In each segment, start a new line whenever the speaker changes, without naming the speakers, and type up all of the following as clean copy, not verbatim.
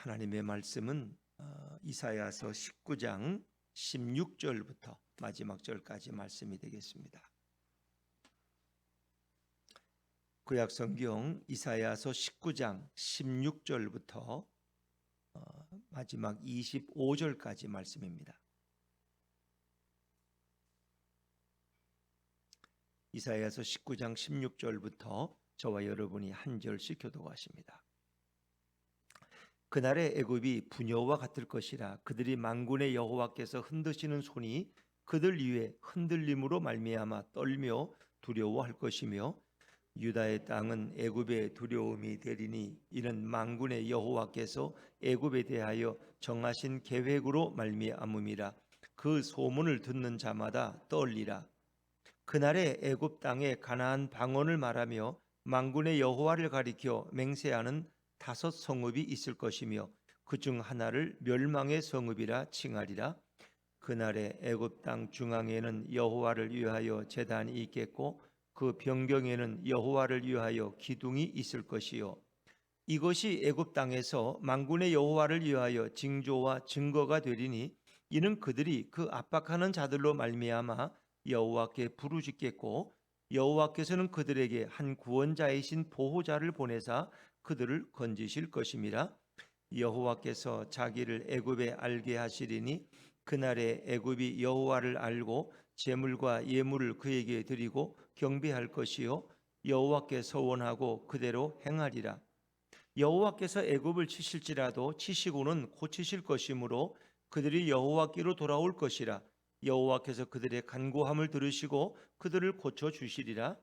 하나님의 말씀은 이사야서 19장 16절부터 마지막 절까지 말씀이 되겠습니다. 구약 성경 이사야서 19장 16절부터 마지막 25절까지 말씀입니다. 이사야서 19장 16절부터 저와 여러분이 한 절씩 교독하십니다. 그날의 애굽이 부녀와 같을 것이라. 그들이 만군의 여호와께서 흔드시는 손이 그들 위에 흔들림으로 말미암아 떨며 두려워할 것이며, 유다의 땅은 애굽의 두려움이 되리니 이는 만군의 여호와께서 애굽에 대하여 정하신 계획으로 말미암음이라. 그 소문을 듣는 자마다 떨리라. 그날에 애굽 땅에 가나안 방언을 말하며 만군의 여호와를 가리켜 맹세하는 5 성읍이 있을 것이며, 그 중 하나를 멸망의 성읍이라 칭하리라. 그날에 애굽 땅 중앙에는 여호와를 위하여 제단이 있겠고, 그 변경에는 여호와를 위하여 기둥이 있을 것이요, 이것이 애굽 땅에서 만군의 여호와를 위하여 징조와 증거가 되리니 이는 그들이 그 압박하는 자들로 말미암아 여호와께 부르짖겠고, 여호와께서는 그들에게 한 구원자이신 보호자를 보내사 그들을 건지실 것임이라. 여호와께서 자기를 애굽에 알게 하시리니 그날에 애굽이 여호와를 알고 제물과 예물을 그에게 드리고 경배할 것이요, 여호와께 서원하고 그대로 행하리라. 여호와께서 애굽을 치실지라도 치시고는 고치실 것이므로 그들이 여호와께로 돌아올 것이라. 여호와께서 그들의 간구함을 들으시고 그들을 고쳐 주시리라.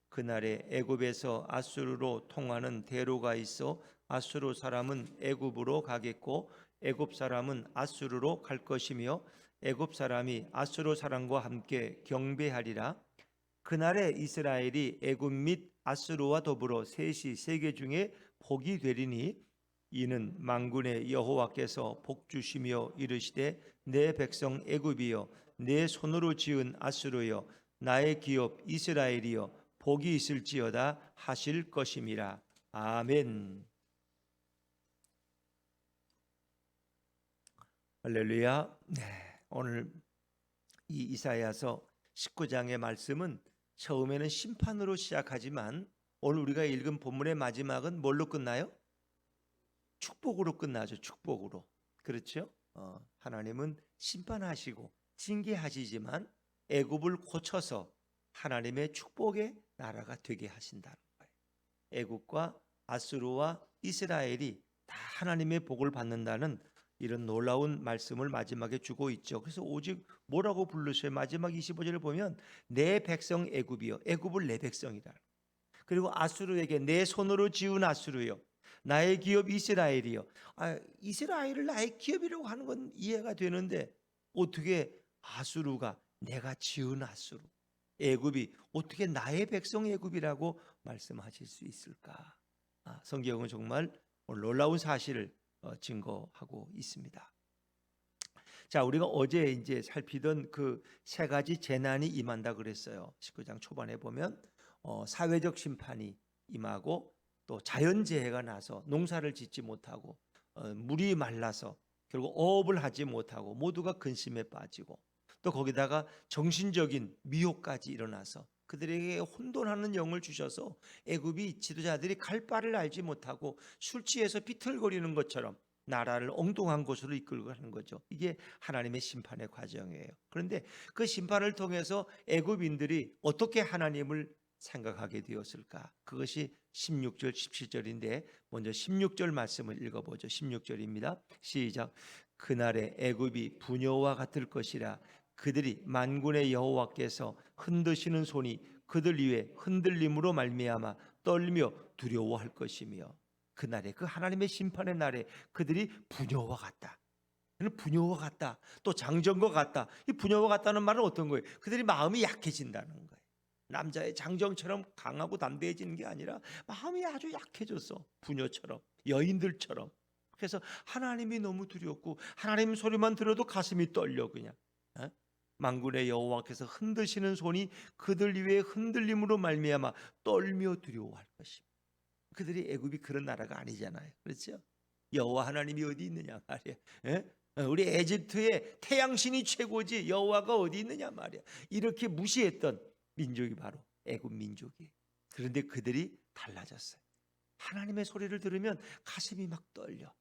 그날에 애굽에서 아수르로 통하는 대로가 있어 아수르 사람은 애굽으로 가겠고 애굽 사람은 아수르로 갈 것이며, 애굽 사람이 아수르 사람과 함께 경배하리라. 그날에 이스라엘이 애굽 및 아수르와 더불어 셋이 세계 중에 복이 되리니 이는 만군의 여호와께서 복 주시며 이르시되, 내 백성 애굽이여, 내 손으로 지은 아수르여, 나의 기업 이스라엘이여, 복이 있을지어다 하실 것임이라. 아멘. 할렐루야. 오늘 이 이사야서 19장의 말씀은 처음에는 심판으로 시작하지만 오늘 우리가 읽은 본문의 마지막은 뭘로 끝나요? 축복으로 끝나죠. 축복으로. 그렇죠? 하나님은 심판하시고 징계하시지만 애굽을 고쳐서 하나님의 축복의 나라가 되게 하신다는 거예요. 애굽과 아수르와 이스라엘이 다 하나님의 복을 받는다는 이런 놀라운 말씀을 마지막에 주고 있죠. 그래서 오직 뭐라고 부르셔요? 마지막 25절을 보면 내 백성 애굽이요, 애굽을 내 백성이다. 그리고 아수르에게 내 손으로 지은 아수르요, 나의 기업 이스라엘이요. 이스라엘을 나의 기업이라고 하는 건 이해가 되는데 어떻게 아수르가 내가 지은 아수르, 애굽이 어떻게 나의 백성 애굽이라고 말씀하실 수 있을까? 성경은 정말 놀라운 사실을 증거하고 있습니다. 자, 우리가 어제 이제 살피던 그 3가지 재난이 임한다 그랬어요. 19장 초반에 보면 사회적 심판이 임하고, 또 자연재해가 나서 농사를 짓지 못하고 물이 말라서 결국 어업을 하지 못하고 모두가 근심에 빠지고, 또 거기다가 정신적인 미혹까지 일어나서 그들에게 혼돈하는 영을 주셔서 애굽이 지도자들이 갈 바를 알지 못하고 술 취해서 비틀거리는 것처럼 나라를 엉뚱한 곳으로 이끌고 가는 거죠. 이게 하나님의 심판의 과정이에요. 그런데 그 심판을 통해서 애굽인들이 어떻게 하나님을 생각하게 되었을까? 그것이 16절 17절인데 먼저 16절 말씀을 읽어보죠. 16절입니다. 시작. 그날에 애굽이 부녀와 같을 것이라. 그들이 만군의 여호와께서 흔드시는 손이 그들 위에 흔들림으로 말미암아 떨며 두려워할 것이며, 그날에 그 하나님의 심판의 날에 그들이 부녀와 같다. 부녀와 같다. 또 장정과 같다. 이 부녀와 같다는 말은 어떤 거예요? 그들이 마음이 약해진다는 거예요. 남자의 장정처럼 강하고 담대해지는 게 아니라 마음이 아주 약해졌어. 부녀처럼, 여인들처럼. 그래서 하나님이 너무 두렵고 하나님 소리만 들어도 가슴이 떨려 그냥. 만군의 여호와께서 흔드시는 손이 그들 위에 흔들림으로 말미암아 떨며 두려워할 것입니다. 그들이 애굽이 그런 나라가 아니잖아요. 그렇죠? 여호와 하나님이 어디 있느냐 말이야. 예? 우리 에집트의 태양신이 최고지 여호와가 어디 있느냐 말이야. 이렇게 무시했던 민족이 바로 애굽 민족이에요. 그런데 그들이 달라졌어요. 하나님의 소리를 들으면 가슴이 막 떨려.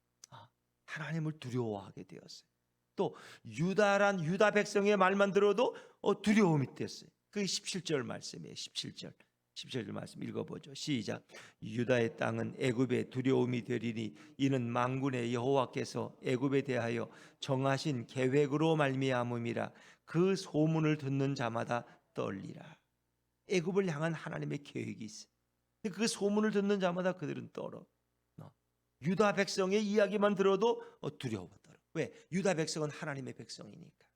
하나님을 두려워하게 되었어요. 또 유다란 유다 백성의 말만 들어도 두려움이 됐어요. 그게 17절 말씀이에요. 17절 말씀 읽어보죠. 시작. 유다의 땅은 애굽의 두려움이 되리니 이는 만군의 여호와께서 애굽에 대하여 정하신 계획으로 말미암음이라. 그 소문을 듣는 자마다 떨리라. 애굽을 향한 하나님의 계획이 있어요. 그 소문을 듣는 자마다 그들은 떨어. 유다 백성의 이야기만 들어도 두려워하더라. 왜? 유다 백성은 하나님의 백성이니까.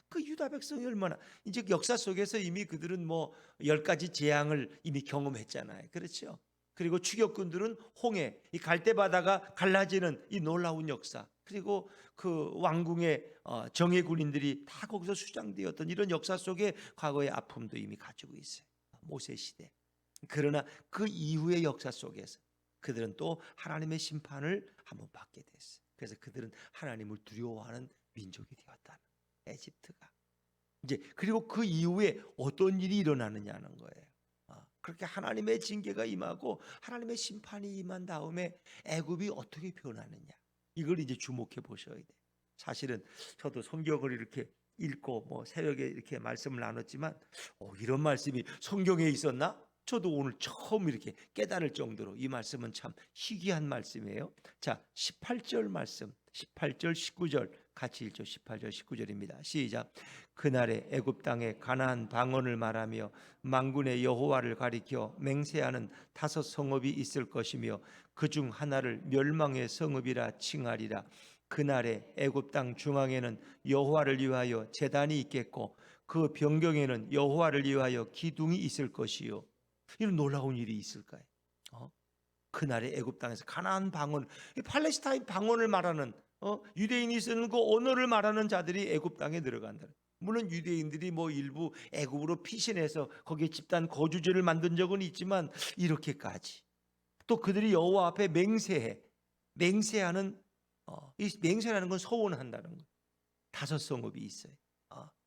그 유다 백성이 얼마나 이제 역사 속에서 이미 그들은 뭐 10가지 재앙을 이미 경험했잖아요. 그렇죠? 그리고 추격군들은 홍해, 이 갈대바다가 갈라지는 이 놀라운 역사, 그리고 그 왕궁의 정예 군인들이 다 거기서 수장되었던 이런 역사 속에 과거의 아픔도 이미 가지고 있어요. 모세 시대. 그러나 그 이후의 역사 속에서 그들은 또 하나님의 심판을 한번 받게 됐어요. 그래서 그들은 하나님을 두려워하는 민족이 되었다. 에집트가. 이제 그리고 그 이후에 어떤 일이 일어나느냐는 거예요. 그렇게 하나님의 징계가 임하고 하나님의 심판이 임한 다음에 애굽이 어떻게 변하느냐. 이걸 이제 주목해 보셔야 돼요. 사실은 저도 성경을 이렇게 읽고 뭐 새벽에 이렇게 말씀을 나눴지만 이런 말씀이 성경에 있었나? 저도 오늘 처음 이렇게 깨달을 정도로 이 말씀은 참 희귀한 말씀이에요. 자, 18절 말씀, 18절 19절 같이 읽죠. 18절 19절입니다. 시작. 그날에 애굽 땅에 가나안 방언을 말하며 만군의 여호와를 가리켜 맹세하는 5 성읍이 있을 것이며 그중 하나를 멸망의 성읍이라 칭하리라. 그날에 애굽 땅 중앙에는 여호와를 위하여 제단이 있겠고 그 변경에는 여호와를 위하여 기둥이 있을 것이요. 이런 놀라운 일이 있을까요? 그날의 애굽 땅에서 가나안 방언, 팔레스타인 방언을 말하는 유대인이 쓰는 그 언어를 말하는 자들이 애굽 땅에 들어간다. 물론 유대인들이 뭐 일부 애굽으로 피신해서 거기에 집단 거주지를 만든 적은 있지만 이렇게까지 또 그들이 여호와 앞에 맹세하는 이 맹세라는 건 서원한다는 거. 5 성읍이 있어요.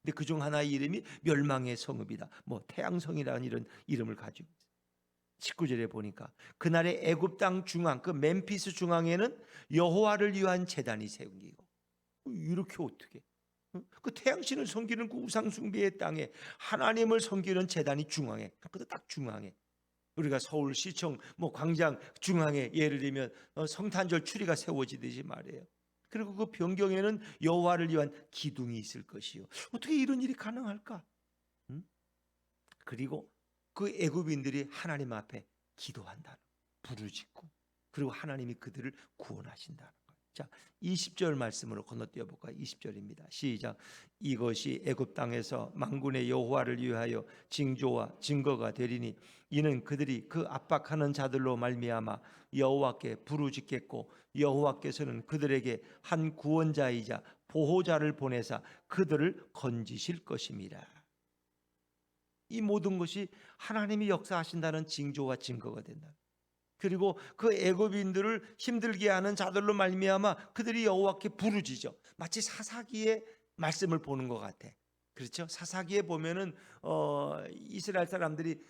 근데 그중 하나의 이름이 멸망의 성읍이다. 뭐 태양성이라는 이런 이름을 가지고 있어요. 19절에 보니까 그날의 애굽 땅 중앙, 그 멤피스 중앙에는 여호와를 위한 제단이 세우기고. 이렇게 어떻게? 그 태양신을 섬기는 그 우상 숭배의 땅에 하나님을 섬기는 제단이 중앙에, 그것도 딱 중앙에. 우리가 서울시청 뭐 광장 중앙에 예를 들면 성탄절 추리가 세워지듯이 말이에요. 그리고 그 변경에는 여호와를 위한 기둥이 있을 것이요. 어떻게 이런 일이 가능할까? 그리고 그 애굽인들이 하나님 앞에 기도한다는, 부르짖고, 그리고 하나님이 그들을 구원하신다는 거예요. 자, 20절 말씀으로 건너뛰어 볼까요? 20절입니다. 시작. 이것이 애굽 땅에서 만군의 여호와를 위하여 징조와 증거가 되리니 이는 그들이 그 압박하는 자들로 말미암아 여호와께 부르짖겠고 여호와께서는 그들에게 한 구원자이자 보호자를 보내사 그들을 건지실 것임이라. 이 모든 것이 하나님이 역사하신다는 징조와 증거가 된다. 그리고 그 애굽인들을 힘들게 하는 자들로 말미암아 그들이 여호와께 부르짖어. 마치 사사기의 말씀을 보는 것 같아. 그렇죠? 사사기에 보면은 이스라엘 사람들이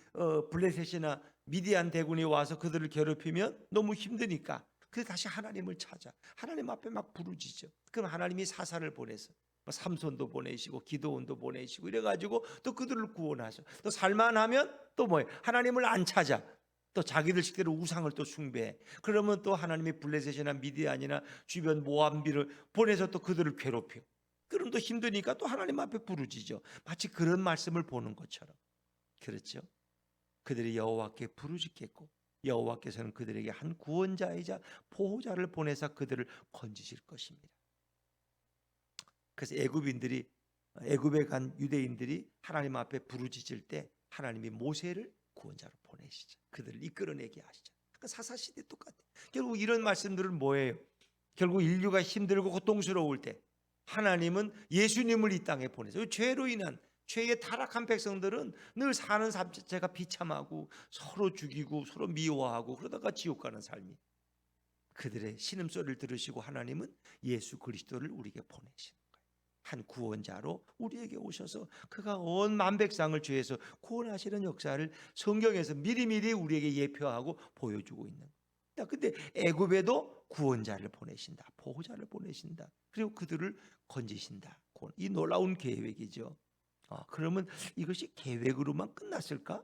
블레셋이나 미디안 대군이 와서 그들을 괴롭히면 너무 힘드니까 그래서 다시 하나님을 찾아 하나님 앞에 막 부르짖어. 그럼 하나님이 사사를 보내서 삼손도 보내시고 기드온도 보내시고 이래가지고 또 그들을 구원하셔. 또 살만하면 또 뭐예요? 하나님을 안 찾아. 또 자기들 식대로 우상을 또 숭배해. 그러면 또 하나님이 블레셋이나 미디안이나 주변 모압비를 보내서 또 그들을 괴롭혀. 그럼 또 힘드니까 또 하나님 앞에 부르짖어. 마치 그런 말씀을 보는 것처럼. 그렇죠? 그들이 여호와께 부르짖겠고 여호와께서는 그들에게 한 구원자이자 보호자를 보내서 그들을 건지실 것입니다. 그래서 애굽에 간 유대인들이 하나님 앞에 부르짖을 때 하나님이 모세를 구원자로 보내시죠. 그들을 이끌어내게 하시죠. 그러니까 사사시대 똑같아요. 결국 이런 말씀들은 뭐예요? 결국 인류가 힘들고 고통스러울 때 하나님은 예수님을 이 땅에 보내서 죄로 인한 죄에 타락한 백성들은 늘 사는 삶 자체가 비참하고 서로 죽이고 서로 미워하고 그러다가 지옥 가는 삶이. 그들의 신음소리를 들으시고 하나님은 예수 그리스도를 우리에게 보내시는 거예요. 한 구원자로 우리에게 오셔서 그가 온 만백성을 죄에서 구원하시는 역사를 성경에서 미리미리 우리에게 예표하고 보여주고 있는 거예요. 근데 애굽에도 구원자를 보내신다, 보호자를 보내신다, 그리고 그들을 건지신다. 이 놀라운 계획이죠. 그러면 이것이 계획으로만 끝났을까?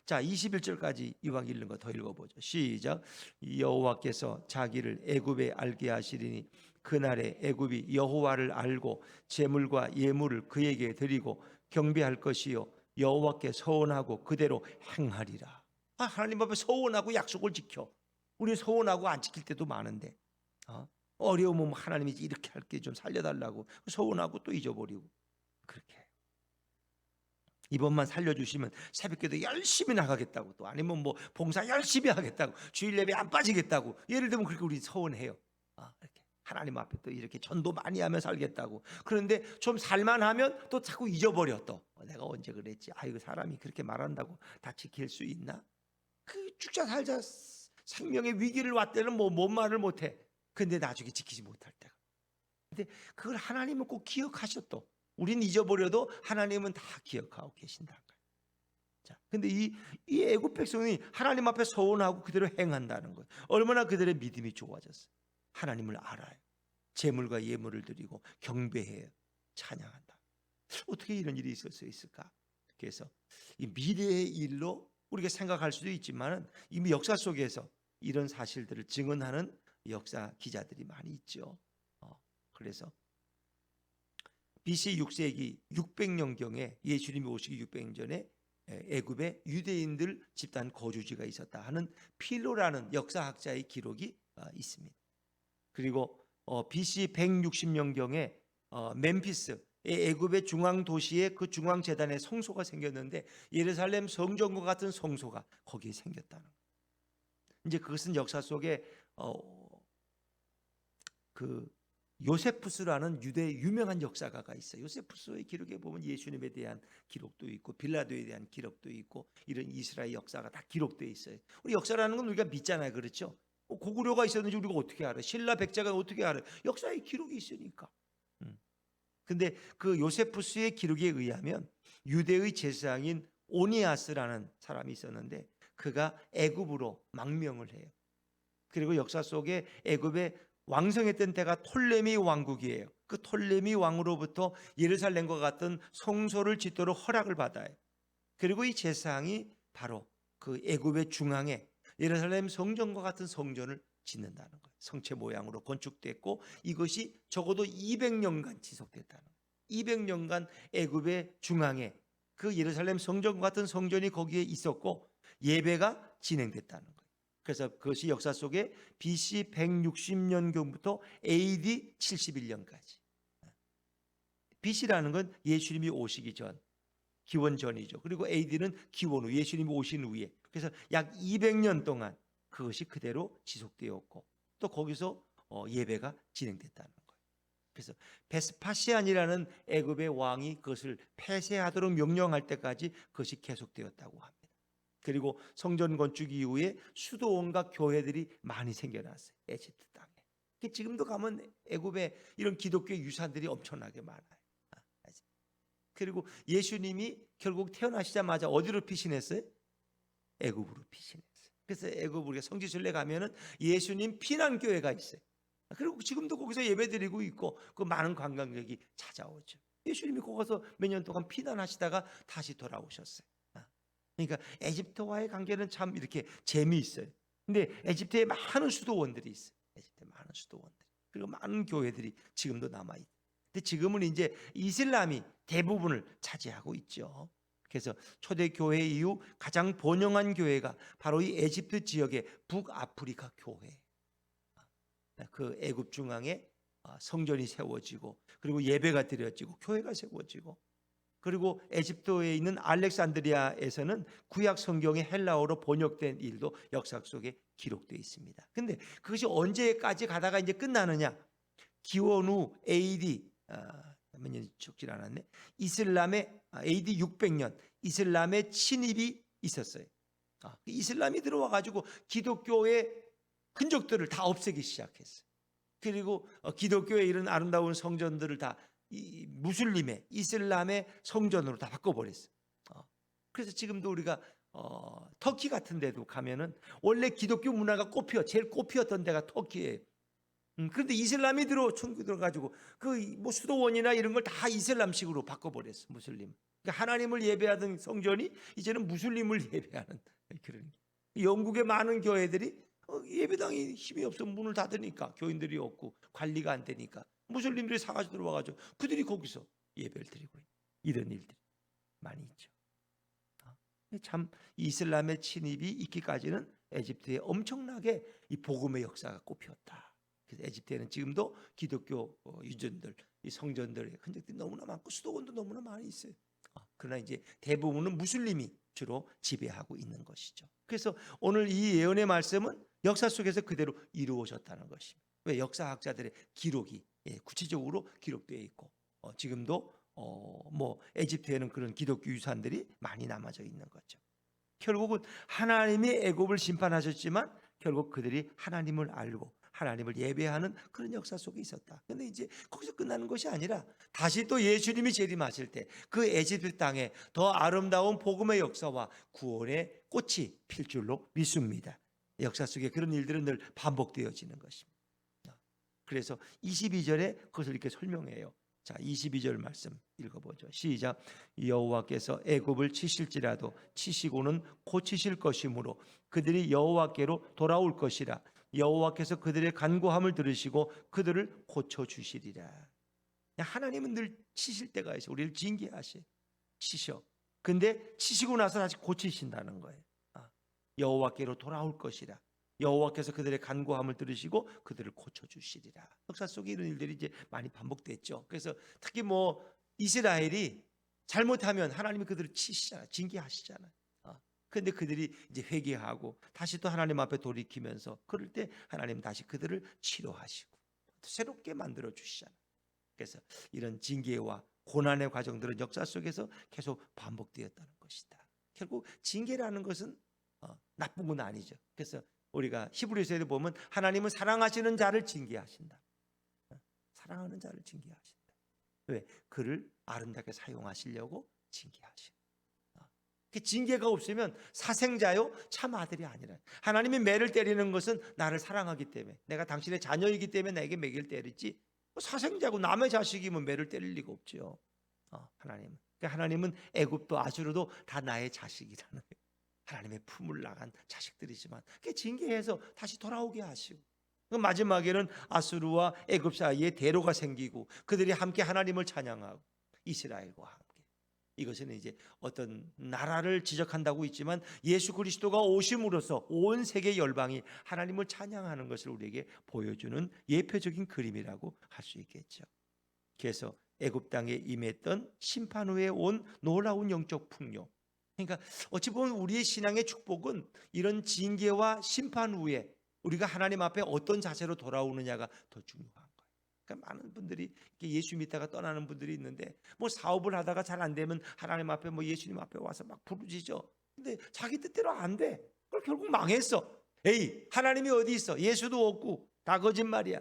자, 21절까지 이왕 읽는 거 더 읽어보죠. 시작. 여호와께서 자기를 애굽에 알게 하시리니 그날에 애굽이 여호와를 알고 제물과 예물을 그에게 드리고 경배할 것이요 여호와께 서원하고 그대로 행하리라. 하나님 앞에 서원하고 약속을 지켜. 우리 서원하고 안 지킬 때도 많은데 어려우면 하나님이 이렇게 할게 좀 살려달라고 서원하고 또 잊어버리고 그렇게. 이번만 살려주시면 새벽기도 열심히 나가겠다고, 또 아니면 뭐 봉사 열심히 하겠다고, 주일 예배 안 빠지겠다고, 예를 들면 그렇게 우리 서원해요. 이렇게 하나님 앞에 또 이렇게 전도 많이 하며 살겠다고. 그런데 좀 살만하면 또 자꾸 잊어버려. 또 내가 언제 그랬지? 이거 사람이 그렇게 말한다고 다 지킬 수 있나? 그 죽자 살자 생명의 위기를 왔대는 뭔 말을 못해. 근데 나중에 지키지 못할 때가. 근데 그걸 하나님은 꼭 기억하셔. 또 우린 잊어버려도 하나님은 다 기억하고 계신다는 거예요. 자, 근데 이 애굽 백성이 하나님 앞에 서원하고 그대로 행한다는 거예요. 얼마나 그들의 믿음이 좋아졌어요. 하나님을 알아요. 제물과 예물을 드리고 경배해요. 찬양한다. 어떻게 이런 일이 있을 수 있을까? 그래서 이 미래의 일로 우리가 생각할 수도 있지만 이미 역사 속에서 이런 사실들을 증언하는 역사 기자들이 많이 있죠. 그래서 BC 6세기 600년경에 예수님이 오시기 600년 전에 애굽에 유대인들 집단 거주지가 있었다 하는 필로라는 역사학자의 기록이 있습니다. 그리고 BC 160년경에 멤피스 애굽의 중앙 도시에 그 중앙 재단에 성소가 생겼는데 예루살렘 성전과 같은 성소가 거기에 생겼다는 거예요. 이제 그것은 역사 속에 그 요세푸스라는 유대 유명한 역사가가 있어요. 요세푸스의 기록에 보면 예수님에 대한 기록도 있고 빌라도에 대한 기록도 있고 이런 이스라엘 역사가 다 기록되어 있어요. 우리 역사라는 건 우리가 믿잖아요. 그렇죠? 고구려가 있었는지 우리가 어떻게 알아요? 신라 백제가 어떻게 알아요? 역사의 기록이 있으니까. 근데 그 요세푸스의 기록에 의하면 유대의 제사장인 오니아스라는 사람이 있었는데 그가 애굽으로 망명을 해요. 그리고 역사 속에 애굽의 왕성했던 때가 톨레미 왕국이에요. 그 톨레미 왕으로부터 예루살렘과 같은 성소를 짓도록 허락을 받아요. 그리고 이 제사장이 바로 그 애굽의 중앙에 예루살렘 성전과 같은 성전을 짓는다는 거예요. 성체 모양으로 건축됐고 이것이 적어도 200년간 지속됐다는 거예요. 200년간 애굽의 중앙에 그 예루살렘 성전과 같은 성전이 거기에 있었고 예배가 진행됐다는 거예요. 그래서 그것이 역사 속에 BC 160년경부터 AD 71년까지. BC라는 건 예수님이 오시기 전, 기원 전이죠. 그리고 AD는 기원 후, 예수님이 오신 후에. 그래서 약 200년 동안 그것이 그대로 지속되었고 또 거기서 예배가 진행됐다는 거예요. 그래서 베스파시안이라는 애굽의 왕이 그것을 폐쇄하도록 명령할 때까지 그것이 계속되었다고 합니다. 그리고 성전 건축 이후에 수도원과 교회들이 많이 생겨났어요. 에집트 땅에. 지금도 가면 애굽에 이런 기독교 유산들이 엄청나게 많아요. 그리고 예수님이 결국 태어나시자마자 어디로 피신했어요? 애굽으로 피신했어요. 그래서 애굽 우리가 성지순례 가면은 예수님 피난교회가 있어요. 그리고 지금도 거기서 예배드리고 있고 그 많은 관광객이 찾아오죠. 예수님이 거기서 몇 년 동안 피난하시다가 다시 돌아오셨어요. 그러니까 에집트와의 관계는 참 이렇게 재미있어요. 근데 에집트에 많은 수도원들이 있어요. 에집트에 많은 수도원들. 그리고 많은 교회들이 지금도 남아있어요. 근데 지금은 이제 이슬람이 대부분을 차지하고 있죠. 그래서 초대교회 이후 가장 번영한 교회가 바로 이 에집트 지역의 북아프리카 교회. 그 애굽 중앙에 성전이 세워지고 그리고 예배가 드려지고 교회가 세워지고 그리고 에집트에 있는 알렉산드리아에서는 구약 성경의 헬라어로 번역된 일도 역사 속에 기록되어 있습니다. 근데 그것이 언제까지 가다가 이제 끝나느냐? 기원 후 AD 몇 년이 적질 않았네. 이슬람의 AD 600년 이슬람의 침입이 있었어요. 이슬람이 들어와 가지고 기독교의 흔적들을 다 없애기 시작했어요. 그리고 기독교의 이런 아름다운 성전들을 다 이 무슬림의 이슬람의 성전으로 다 바꿔버렸어요. 그래서 지금도 우리가 터키 같은 데도 가면은 원래 기독교 문화가 제일 꽃피었던 데가 터키예요. 그런데 이슬람이 들어가지고 그 뭐 수도원이나 이런 걸 다 이슬람식으로 바꿔버렸어. 무슬림. 그러니까 하나님을 예배하던 성전이 이제는 무슬림을 예배하는 그런. 영국의 많은 교회들이 예배당이 힘이 없어 문을 닫으니까 교인들이 없고 관리가 안 되니까 무슬림들이 사가지고 들어와가지고 그들이 거기서 예배를 드리고 이런 일들이 많이 있죠. 참 이슬람의 침입이 있기까지는 에집트에 엄청나게 이 복음의 역사가 꽃피었다. 그래서 에집트에는 지금도 기독교 유전들, 이 성전들의 흔적들이 너무나 많고 수도원도 너무나 많이 있어요. 그러나 이제 대부분은 무슬림이 주로 지배하고 있는 것이죠. 그래서 오늘 이 예언의 말씀은 역사 속에서 그대로 이루어졌다는 것입니다. 왜? 역사학자들의 기록이 구체적으로 기록되어 있고 지금도 뭐 에집트에는 그런 기독교 유산들이 많이 남아져 있는 거죠. 결국은 하나님이 애굽을 심판하셨지만 결국 그들이 하나님을 알고 하나님을 예배하는 그런 역사 속에 있었다. 그런데 이제 거기서 끝나는 것이 아니라 다시 또 예수님이 재림하실 때 그 에집트 땅에 더 아름다운 복음의 역사와 구원의 꽃이 필 줄로 믿습니다. 역사 속에 그런 일들은 늘 반복되어지는 것입니다. 그래서 22절에 그것을 이렇게 설명해요. 자, 22절 말씀 읽어보죠. 시작. 여호와께서 애굽을 치실지라도 치시고는 고치실 것이므로 그들이 여호와께로 돌아올 것이라. 여호와께서 그들의 간구함을 들으시고 그들을 고쳐주시리라. 하나님은 늘 치실 때가 있어요. 우리를 치셔. 근데 치시고 나서 다시 고치신다는 거예요. 여호와께로 돌아올 것이라. 여호와께서 그들의 간구함을 들으시고 그들을 고쳐주시리라. 역사 속에 이런 일들이 이제 많이 반복됐죠. 그래서 특히 뭐 이스라엘이 잘못하면 하나님이 그들을 치시잖아요. 징계하시잖아요. 그런데 그들이 이제 회개하고 다시 또 하나님 앞에 돌이키면서 그럴 때 하나님 다시 그들을 치료하시고 새롭게 만들어 주시잖아요. 그래서 이런 징계와 고난의 과정들은 역사 속에서 계속 반복되었다는 것이다. 결국 징계라는 것은 나쁜 건 아니죠. 그래서 우리가 히브리서에도 보면 하나님은 사랑하시는 자를 징계하신다. 사랑하는 자를 징계하신다. 왜? 그를 아름답게 사용하시려고 징계하신다. 그 징계가 없으면 사생자요 참 아들이 아니라. 하나님이 매를 때리는 것은 나를 사랑하기 때문에, 내가 당신의 자녀이기 때문에 나에게 매를 때리지, 사생자고 남의 자식이면 매를 때릴 리가 없죠. 하나님은 애굽도 아수르도 다 나의 자식이라는 거예요. 하나님의 품을 나간 자식들이지만 그 징계해서 다시 돌아오게 하시고, 마지막에는 아수르와 애굽 사이에 대로가 생기고 그들이 함께 하나님을 찬양하고 이스라엘과 함께. 이것은 이제 어떤 나라를 지적한다고 있지만 예수 그리스도가 오심으로써 온 세계 열방이 하나님을 찬양하는 것을 우리에게 보여주는 예표적인 그림이라고 할 수 있겠죠. 그래서 애굽 땅에 임했던 심판 후에 온 놀라운 영적 풍요. 그러니까 어찌 보면 우리의 신앙의 축복은 이런 징계와 심판 후에 우리가 하나님 앞에 어떤 자세로 돌아오느냐가 더 중요한 거예요. 그러니까 많은 분들이 예수 믿다가 떠나는 분들이 있는데, 뭐 사업을 하다가 잘 안 되면 하나님 앞에 뭐 예수님 앞에 와서 막 부르짖어. 근데 자기 뜻대로 안 돼. 그럼 결국 망했어. 에이, 하나님이 어디 있어? 예수도 없고 다 거짓말이야.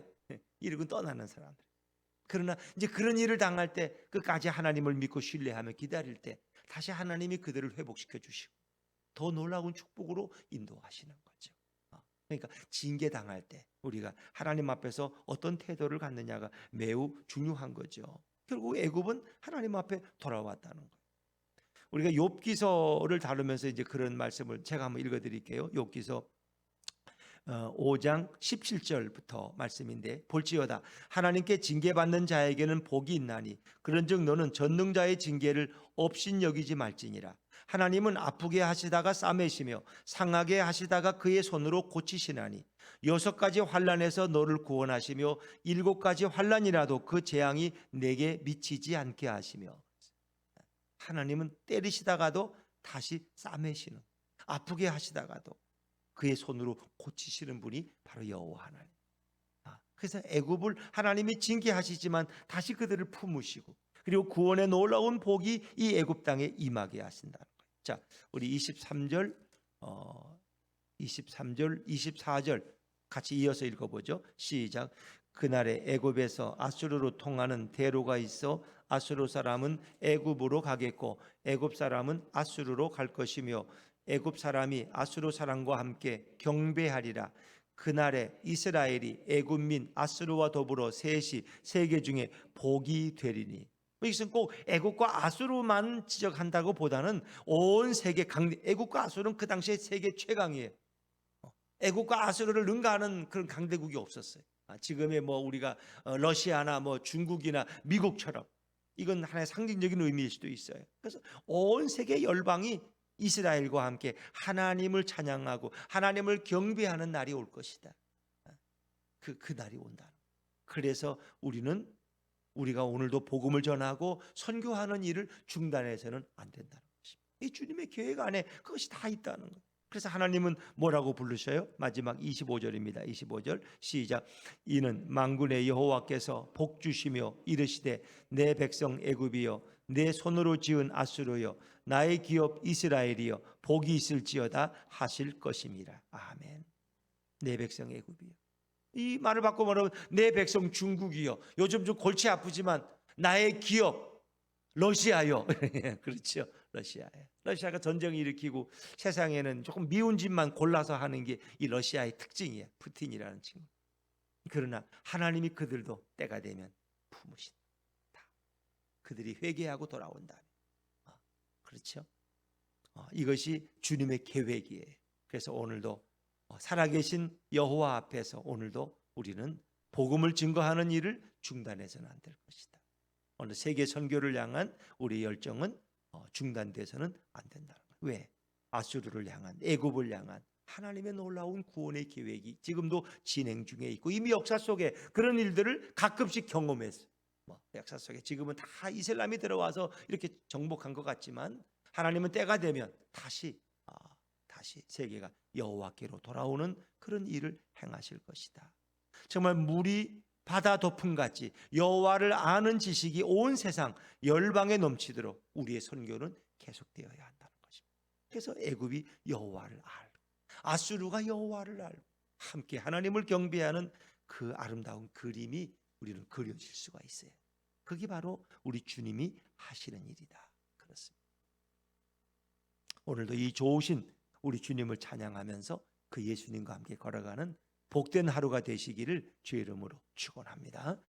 이러고 떠나는 사람들. 그러나 이제 그런 일을 당할 때 끝까지 하나님을 믿고 신뢰하며 기다릴 때 다시 하나님이 그들을 회복시켜 주시고 더 놀라운 축복으로 인도하시는 거죠. 그러니까 징계 당할 때 우리가 하나님 앞에서 어떤 태도를 갖느냐가 매우 중요한 거죠. 결국 애굽은 하나님 앞에 돌아왔다는 거예요. 우리가 욥기서를 다루면서 이제 그런 말씀을 제가 한번 읽어드릴게요. 욥기서 5장 17절부터 말씀인데, 볼지어다 하나님께 징계받는 자에게는 복이 있나니 그런즉 너는 전능자의 징계를 업신여기지 말지니라. 하나님은 아프게 하시다가 싸매시며 상하게 하시다가 그의 손으로 고치시나니 6가지 환난에서 너를 구원하시며 7가지 환난이라도 그 재앙이 내게 미치지 않게 하시며. 하나님은 때리시다가도 다시 싸매시는, 아프게 하시다가도 그의 손으로 고치시는 분이 바로 여호와 하나님. 그래서 애굽을 하나님이 징계하시지만 다시 그들을 품으시고, 그리고 구원의 놀라운 복이 이 애굽 땅에 임하게 하신다는 거예요. 자, 우리 23절, 24절 같이 이어서 읽어보죠. 시작. 그날에 애굽에서 아수르로 통하는 대로가 있어 아수르 사람은 애굽으로 가겠고 애굽 사람은 아수르로 갈 것이며 애굽 사람이 아수르 사람과 함께 경배하리라. 그날에 이스라엘이 애굽민 아수르와 더불어 셋이 세계 중에 복이 되리니. 이것은 꼭 애굽과 아수르만 지적한다고 보다는 온 세계 애굽과 아수르는 그 당시에 세계 최강이에요. 애국과 아수르를 능가하는 그런 강대국이 없었어요. 지금의 뭐 우리가 러시아나 뭐 중국이나 미국처럼 이건 하나의 상징적인 의미일 수도 있어요. 그래서 온 세계 열방이 이스라엘과 함께 하나님을 찬양하고 하나님을 경배하는 날이 올 것이다. 그 날이 온다. 그래서 우리가 오늘도 복음을 전하고 선교하는 일을 중단해서는 안 된다는 것입니다. 이 주님의 계획 안에 그것이 다 있다는 것. 그래서 하나님은 뭐라고 부르셔요? 마지막 25절입니다. 25절 시작. 이는 만군의 여호와께서 복 주시며 이르시되 내 백성 애굽이여 내 손으로 지은 아수르여 나의 기업 이스라엘이여 복이 있을지어다 하실 것임이라. 아멘. 내 백성 애굽이여. 이 말을 바꿔 말하면 내 백성 중국이여. 요즘 좀 골치 아프지만 나의 기업 러시아요. 그렇죠. 러시아예요. 러시아가 전쟁을 일으키고 세상에는 조금 미운 짓만 골라서 하는 게 이 러시아의 특징이에요. 푸틴이라는 친구. 그러나 하나님이 그들도 때가 되면 품으신다. 그들이 회개하고 돌아온다. 그렇죠. 이것이 주님의 계획이에요. 그래서 오늘도 살아계신 여호와 앞에서 오늘도 우리는 복음을 증거하는 일을 중단해서는 안 될 것이다. 오늘 세계 선교를 향한 우리의 열정은 중단돼서는 안 된다는 거예요. 왜? 아수르를 향한, 애굽을 향한 하나님의 놀라운 구원의 계획이 지금도 진행 중에 있고 이미 역사 속에 그런 일들을 가끔씩 경험했어요. 역사 속에 지금은 다 이슬람이 들어와서 이렇게 정복한 것 같지만 하나님은 때가 되면 다시 세계가 여호와께로 돌아오는 그런 일을 행하실 것이다. 정말 물이 바다 덮음같이 여호와를 아는 지식이 온 세상 열방에 넘치도록 우리의 선교는 계속되어야 한다는 것입니다. 그래서 애굽이 여호와를 알고 아수르가 여호와를 알고 함께 하나님을 경배하는 그 아름다운 그림이 우리는 그려질 수가 있어요. 그게 바로 우리 주님이 하시는 일이다. 그렇습니다. 오늘도 이 좋으신 우리 주님을 찬양하면서 그 예수님과 함께 걸어가는 복된 하루가 되시기를 주의 이름으로 축원합니다.